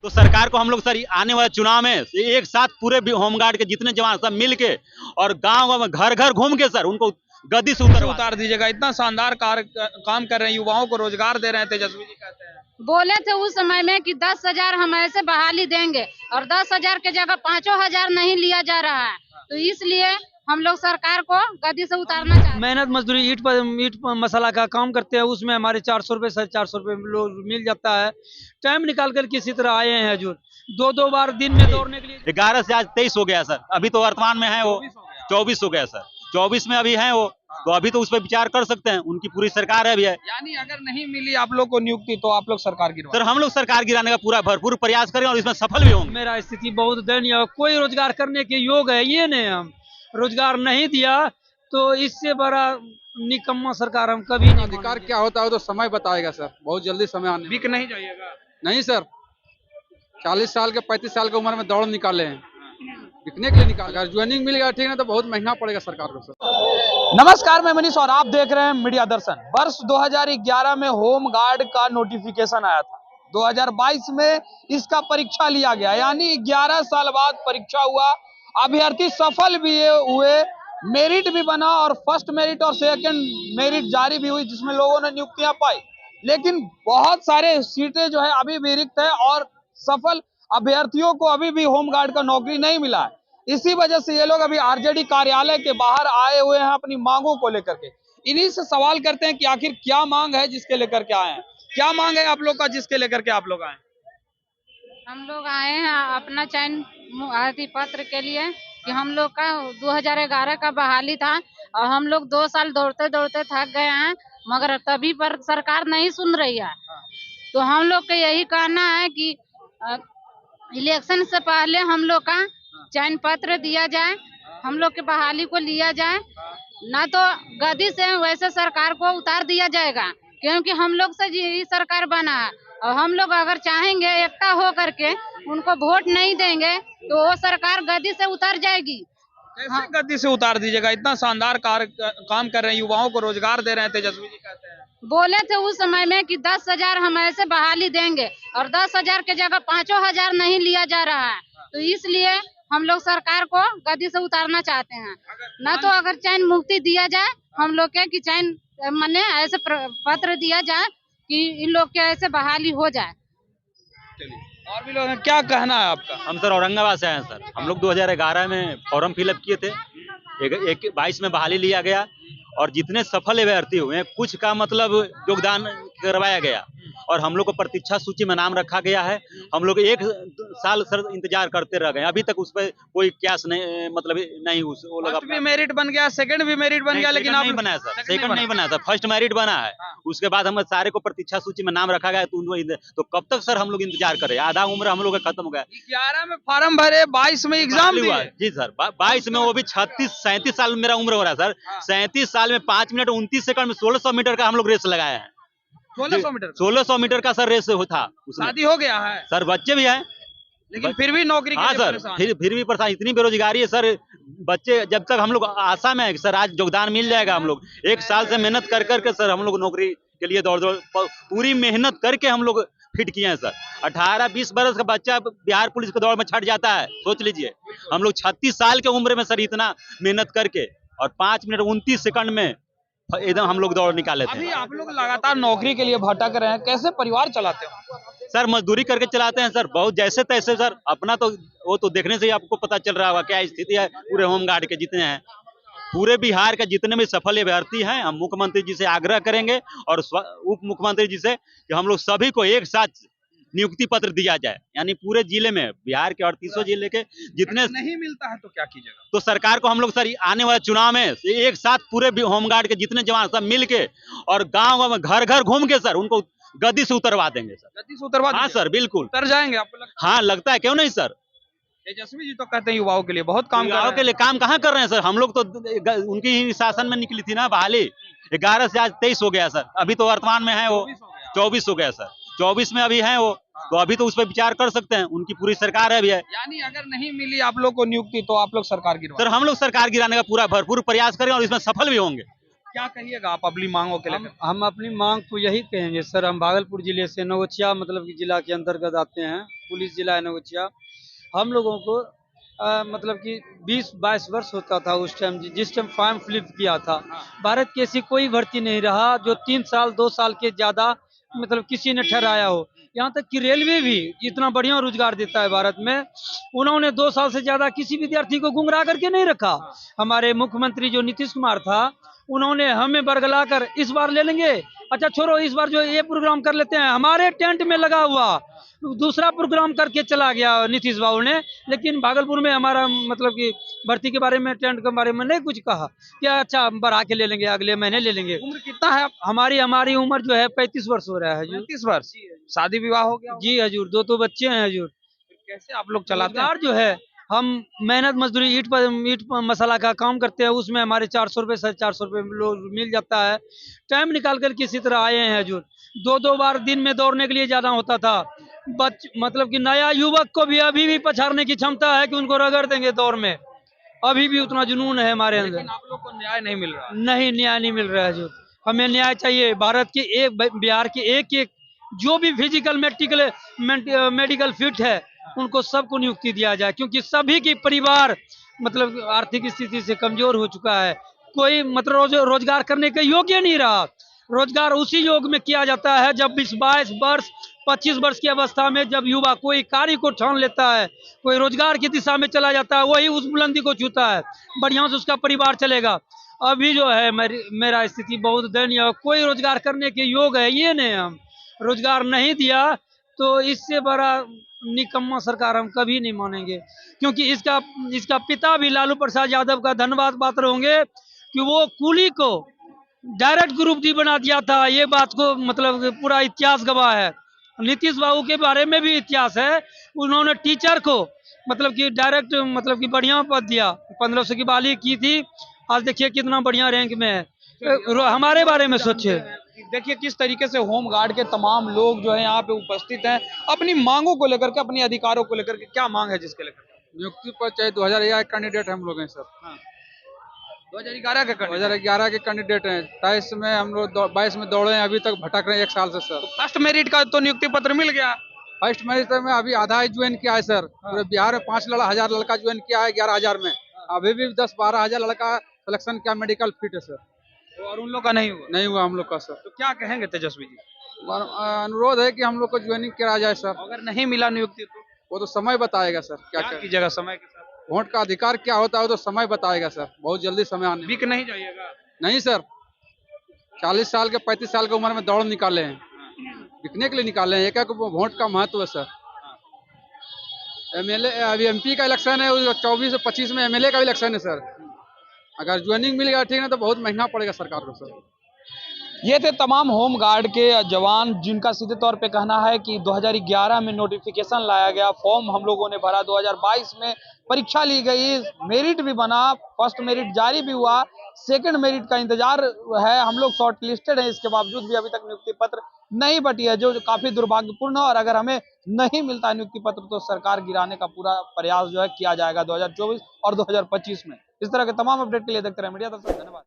तो सरकार को हम लोग सर आने वाले चुनाव में एक साथ पूरे होमगार्ड के जितने जवान सब मिल के और गांव में घर घर घूम के सर उनको गद्दी से उतार दीजिएगा। इतना शानदार काम कर रहे हैं, युवाओं को रोजगार दे रहे हैं, तेजस्वी जी कहते हैं। बोले थे उस समय में कि 10,000 हम ऐसे बहाली देंगे और 10,000 के जगह 5,000 नहीं लिया जा रहा है, तो इसलिए हम लोग सरकार को गद्दी से उतारना चाहते हैं। मेहनत मजदूरी ईट मसाला का काम करते हैं, उसमें हमारे 400 रुपए 450 रुपए मिल जाता है। टाइम निकाल कर किसी तरह आए हैं हजूर, दो बार दिन में दौड़ने के लिए। 11 से आज 23 हो गया सर, अभी तो वर्तमान में है वो 24 हो गया सर, 24 में अभी है वो, तो अभी तो उस पर विचार कर सकते हैं, उनकी पूरी सरकार है अभी है। यानी अगर नहीं मिली आप लोग को नियुक्ति तो आप लोग सरकार गिरवा। सर हम लोग सरकार गिराने का पूरा भरपूर प्रयास करें और इसमें सफल भी होंगे। मेरा स्थिति बहुत दयनीय है, कोई रोजगार करने के योग है ये नहीं, हम रोजगार नहीं दिया तो इससे बड़ा निकम्मा सरकार हम कभी नहीं। अधिकार क्या होता है तो समय बताएगा सर, बहुत जल्दी समय आने। बिक नहीं जाइएगा। नहीं सर, 40 साल के 35 साल की उम्र में दौड़ निकाले हैं, बिकने के लिए निकाले। अगर ज्वाइनिंग मिल गया ठीक है तो बहुत महंगा पड़ेगा सरकार को सर। नमस्कार, मैं मनीष और आप देख रहे हैं मीडिया दर्शन। वर्ष 2011 में होम गार्ड का नोटिफिकेशन आया था, 2022 में इसका परीक्षा लिया गया, यानी 11 साल बाद परीक्षा हुआ। अभ्यर्थी सफल भी हुए, मेरिट भी बना और फर्स्ट मेरिट और सेकंड मेरिट जारी भी हुई, जिसमें लोगों ने नियुक्तियां पाई। लेकिन बहुत सारे सीटें जो है अभी भी रिक्त है और सफल अभ्यर्थियों को अभी भी होमगार्ड का नौकरी नहीं मिला है। इसी वजह से ये लोग अभी आरजेडी कार्यालय के बाहर आए हुए हैं अपनी मांगों को लेकर के। इन्हीं से सवाल करते हैं कि आखिर क्या मांग है जिसके लेकर के आए हैं, क्या मांग है आप लोग का जिसके लेकर के आप लोग आए? हम लोग आए हैं अपना चयन पत्र के लिए कि हम लोग का 2011 का बहाली था और हम लोग 2 साल दौड़ते दौड़ते थक गए हैं, मगर तभी पर सरकार नहीं सुन रही है। तो हम लोग का यही कहना है कि इलेक्शन से पहले हम लोग का चयन पत्र दिया जाए, हम लोग के बहाली को लिया जाए, ना तो गद्दी से वैसे सरकार को उतार दिया जाएगा, क्योंकि हम लोग से ही सरकार बना है। और हम लोग अगर चाहेंगे एकता हो करके उनको वोट नहीं देंगे तो वो सरकार गद्दी से उतर जाएगी। कैसे गद्दी से उतार दीजिएगा? इतना शानदार काम कर रहे हैं, युवाओं को रोजगार दे रहे हैं, तेजस्वी जी कहते हैं। बोले थे उस समय में कि 10,000 हम ऐसे बहाली देंगे और 10,000 के जगह 5,000 नहीं लिया जा रहा है, तो इसलिए हम लोग सरकार को गद्दी से उतारना चाहते हैं। न तो अगर चयन मुक्ति दिया जाए हम लोग के, कि चयन माने ऐसे पत्र दिया जाए कि इन लोग के ऐसे बहाली हो जाए। और भी लोग हैं, क्या कहना है आपका? हम सर औरंगाबाद से आए हैं सर, हम लोग 2011 में फॉर्म फिलअप किए थे, 22 में बहाली लिया गया और जितने सफल अभ्यर्थी हुए कुछ का मतलब योगदान करवाया गया और हम लोग को प्रतीक्षा सूची में नाम रखा गया है। हम लोग 1 साल सर इंतजार करते रह गए, अभी तक उस पर कोई क्यास नहीं, मतलब नहीं वो लगा। फर्स्ट भी मेरिट बन गया, सेकंड भी मेरिट बन गया, लेकिन नहीं बनाया सर, सेकंड नहीं बनाया सर, फर्स्ट मेरिट बना है। उसके बाद हम सारे को प्रतीक्षा सूची में नाम रखा गया, तो कब तक सर हम लोग इंतजार करें? आधा उम्र हम लोग का खत्म हो गया। 11 में फॉर्म भरे, 22 में एग्जाम हुआ जी सर, 22 में वो भी 37 साल मेरा उम्र हो रहा है सर। 37 साल में 5 मिनट 29 सेकंड में 1600 मीटर का हम लोग रेस लगाए हैं। 1600 मीटर का सर रेस था। शादी हो गया है सर, बच्चे भी हैं, लेकिन फिर भी नौकरी हाँ सर, फिर भी परेशान, इतनी बेरोजगारी है सर। बच्चे जब तक हम लोग आशा में है सर आज योगदान मिल जाएगा। हम लोग 1 साल से मेहनत कर करके सर हम लोग नौकरी के लिए दौड़ पूरी मेहनत करके हम लोग फिट किए हैं सर। 18-20 बरस का बच्चा बिहार पुलिस के दौड़ में छट जाता है, सोच लीजिए। हम लोग 36 साल के उम्र में सर इतना मेहनत करके और 5 मिनट 29 सेकंड में एकदम हम लोग दौड़ निकाले थे। अभी आप लोग लगातार नौकरी के लिए भटक रहे हैं, कैसे परिवार चलाते हो? सर मजदूरी करके चलाते हैं सर, बहुत जैसे तैसे सर। अपना तो वो तो देखने से ही आपको पता चल रहा होगा क्या स्थिति है पूरे होमगार्ड के जितने हैं। पूरे बिहार के जितने भी सफल अभ्यर्थी हैं, हम मुख्यमंत्री जी से आग्रह करेंगे और उप मुख्यमंत्री जी से कि हम लोग सभी को एक साथ नियुक्ति पत्र दिया जाए, यानी पूरे जिले में, बिहार के 38 जिले के जितने नहीं मिलता है तो क्या कीजिएगा? तो सरकार को हम लोग सर आने वाले चुनाव में एक साथ पूरे होमगार्ड के जितने जवान सब मिल के और गांव में घर घर घूम के सर उनको गद्दी से उतरवा देंगे सर। गद्दी से उतरवा? हाँ सर, बिल्कुल उतर जाएंगे आपको लगता? हाँ लगता है, क्यों नहीं सर। तेजस्वी जी तो कहते हैं युवाओं के लिए बहुत काम कर रहे हैं। के लिए काम कहाँ कर रहे हैं सर? हम लोग तो उनकी ही शासन में निकली थी ना बहाली। 11 से आज 23 हो गया सर, अभी तो वर्तमान में है वो 24 हो गया सर, 24 में अभी है वो, तो अभी तो उस पर विचार कर सकते हैं, उनकी पूरी सरकार है अभी है। यानी अगर नहीं मिली आप लोग को नियुक्ति तो आप लोग सरकार गिरवा। सर हम लोग सरकार गिराने का पूरा भरपूर प्रयास करें और इसमें सफल भी होंगे। क्या कहिएगा आप अपनी मांगों के लिए? हम अपनी मांग को यही कहेंगे सर, हम भागलपुर जिले से नवगछिया मतलब जिला के अंतर्गत आते हैं। पुलिस जिला नवगछिया। हम लोगों को मतलब कि 20-22 वर्ष होता था उस टाइम, जिस टाइम फॉर्म फिलअप किया था। भारत की ऐसी कोई भर्ती नहीं रहा जो 3 साल 2 साल के ज्यादा मतलब किसी ने ठहराया हो। यहाँ तक कि रेलवे भी इतना बढ़िया रोजगार देता है भारत में, उन्होंने 2 साल से ज्यादा किसी विद्यार्थी को गुमराह करके नहीं रखा। हमारे मुख्यमंत्री जो नीतीश कुमार था, उन्होंने हमें बरगला कर इस बार ले लेंगे, अच्छा छोड़ो इस बार जो ये प्रोग्राम कर लेते हैं, हमारे टेंट में लगा हुआ दूसरा प्रोग्राम करके चला गया नीतीश बाबू ने। लेकिन भागलपुर में हमारा मतलब कि भर्ती के बारे में, टेंट के बारे में नहीं कुछ कहा क्या, अच्छा बढ़ा के ले लेंगे, अगले महीने ले लेंगे। उम्र कितना है? हमारी उम्र जो है 35 वर्ष हो रहा है हजूर। 35 वर्ष। शादी विवाह हो गया? जी हजूर, 2 बच्चे हैं हजूर। कैसे आप लोग चलाते हैं? रोजगार जो है, हम मेहनत मजदूरी ईट मसाला का काम करते हैं, उसमें हमारे 400 रुपये 450 रुपये लोग मिल जाता है। टाइम निकाल कर किसी तरह आए हैं हजूर। 2 बार दिन में दौड़ने के लिए जाना होता था। मतलब कि नया युवक को भी अभी भी पछाड़ने की क्षमता है कि उनको रगड़ देंगे दौड़ में, अभी भी उतना जुनून है हमारे अंदर। लेकिन आप लोग को न्याय नहीं मिल रहा। नहीं, न्याय नहीं मिल रहा है हजूर। हमें न्याय चाहिए। भारत के बिहार के एक जो भी फिजिकल मेडिकल फिट है, उनको सबको नियुक्ति दिया जाए, क्योंकि सभी की परिवार मतलब आर्थिक स्थिति से कमजोर हो चुका है। कोई मतलब रोजगार करने के योग्य नहीं रहा। रोजगार उसी योग में किया जाता है जब 22 वर्ष 25 वर्ष की अवस्था में जब युवा कोई कार्य को ठान लेता है, कोई रोजगार की दिशा में चला जाता है, वही उस बुलंदी को छूता है, बढ़िया से उसका परिवार चलेगा। अभी जो है मेरा स्थिति बहुत दयनीय है। कोई रोजगार करने के योग है ये नहीं, हम रोजगार नहीं दिया तो इससे बड़ा निकम्मा सरकार हम कभी नहीं मानेंगे। क्योंकि इसका पिता भी लालू प्रसाद यादव का धन्यवाद पात्र होंगे कि वो कूली को डायरेक्ट ग्रुप डी बना दिया था। ये बात को मतलब पूरा इतिहास गवाह है। नीतीश बाबू के बारे में भी इतिहास है, उन्होंने टीचर को मतलब कि डायरेक्ट मतलब कि बढ़िया पद दिया, 1500 की बहाली की थी, आज देखिए कितना बढ़िया रैंक में है। हमारे बारे में सोचिए। देखिए किस तरीके से होम गार्ड के तमाम लोग जो है यहाँ पे उपस्थित हैं, अपनी मांगों को लेकर के, अपनी अधिकारों को लेकर के। क्या मांग है जिसके लेकर? नियुक्ति पर चाहे 2011 कैंडिडेट हम लोग हैं सर। 2011 के 2011 के कैंडिडेट हैं। 23 में हम लोग 22 में दौड़े हैं, अभी तक भटक रहे हैं 1 साल से सर। फर्स्ट मेरिट का तो नियुक्ति पत्र मिल गया। फर्स्ट मेरिट में अभी आधा ही ज्वाइन किया है सर। पूरे बिहार में 5,000 लड़का ज्वाइन किया है 11,000 में। अभी भी 10-12 हजार लड़का सिलेक्शन किया, मेडिकल फिट है सर। और उन लोग का नहीं हुआ हम लोग का सर। तो क्या कहेंगे तेजस्वी जी? अनुरोध है कि हम लोग को ज्वाइनिंग कराया जाए सर। अगर नहीं मिला नियुक्ति तो वो तो समय बताएगा सर क्या कीजिएगा समय के साथ? वोट का अधिकार क्या होता है वो तो समय बताएगा सर। बहुत जल्दी समय आने बिक नहीं जाइएगा। नहीं सर, 40 साल के 35 साल की उम्र में दौड़ निकाले हैं, बिकने के लिए निकाले हैं। एक वोट का महत्व है सर। एमएलए अभी एमपी का इलेक्शन है, 24 और 25 में एमएलए का इलेक्शन है सर। अगर ज्वाइनिंग मिल गया ठीक है तो बहुत महंगा पड़ेगा सरकार को सर। ये थे तमाम होम गार्ड के जवान जिनका सीधे तौर पे कहना है कि 2011 में नोटिफिकेशन लाया गया, फॉर्म हम लोगों ने भरा, 2022 में परीक्षा ली गई, मेरिट भी बना, फर्स्ट मेरिट जारी भी हुआ, सेकंड मेरिट का इंतजार है, हम लोग शॉर्ट लिस्टेड हैं, इसके बावजूद भी अभी तक नियुक्ति पत्र नहीं बटी है, जो काफी दुर्भाग्यपूर्ण है। और अगर हमें नहीं मिलता नियुक्ति पत्र तो सरकार गिराने का पूरा प्रयास जो है किया जाएगा 2024 और 2025 में। इस तरह के तमाम अपडेट के लिए देखते रहे मीडिया दर्शन। धन्यवाद।